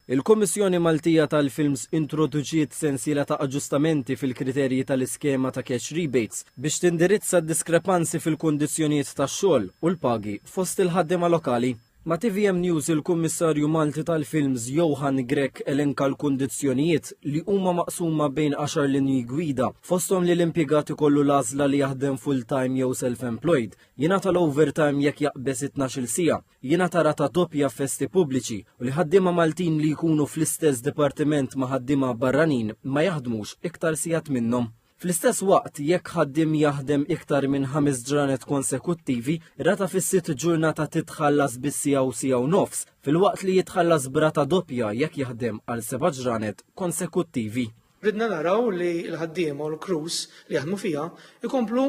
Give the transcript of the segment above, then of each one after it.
Il-Kummissjoni Maltija tal-Films introduċiet sensiela ta' aġġustamenti fil-kriterji tal-iskema ta' cash rebates biex tindirizza d-diskrepanzi fil-kundizzjonijiet tax-xogħol u l-pagi fost il-ħaddiema lokali. Ma' TVM News il-Kummissarju Malti tal-Films Johan Grek elenka l-kundizzjonijiet li huma maqsuma bejn 10 linji gwida fosthom li l-impjegat ikollu l-għażla li jaħdem full-time jew self-employed, jingħata l-overtime jekk jaqbes 12-il siegħa, jingħata rata doppja f'festi pubbliċi u li ħaddiema Maltin li jkunu fl-istess dipartiment ma' ħaddiema barranin ma jaħdmux iktar sigħat minnhom. Fl-istess waqt, jekk ħaddim jaħdem iktar minn 5 ġranet konsekuttivi, rata fis-6 ġurnata titħallas bis-siegħa u siegħa u nofs, filwaqt li jitħallas b'rata doppja jekk jaħdem għal 7 ġranet konsekuttivi. Ridna naraw li l-ħaddiem u l-crews li jaħdmu fiha ikomplu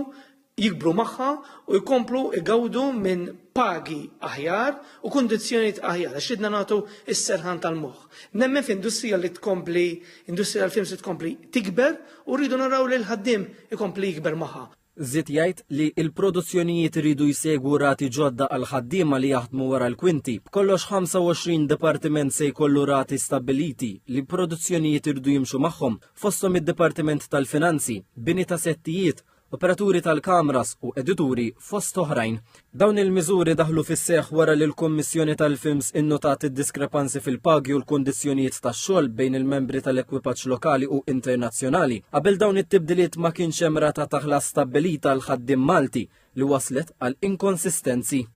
jikbru magħha u jkomplu igawdu minn pagi aħjar u kundizzjonijiet aħjar għax ridna nagħtu s-serħan tal-moħħ. Nemmen f'industrija li tkompli, industrija tal-films li tkompli tikber u rridu naraw li l-ħaddiem ikompli jikber magħha. Żied jgħid li l-produzzjonijiet iridu jsegwu rati ġodda għal ħaddiema li jaħdmu wara l-kwinti. Kollox 25 dipartiment se jkollu rati stabiliti li produzzjonijiet iridu jimxu magħhom fosthom id-Dipartiment tal-Finanzi, bini ta' settijiet, operaturi tal-kamras u edituri fost oħrajn. Dawn il-miżuri daħlu fis-seħħ wara li l-Kummissjoni tal-Films innotat id-diskrepanzi fil-pagi u l-kundizzjonijiet tax-xogħol bejn il-membri tal-ekwipaġġ lokali u internazzjonali. Qabel dawn it-tibdiliet ma kienx hemm rata taħlas stabbilita l ħaddiem Malti li waslet għal inkonsistenzi.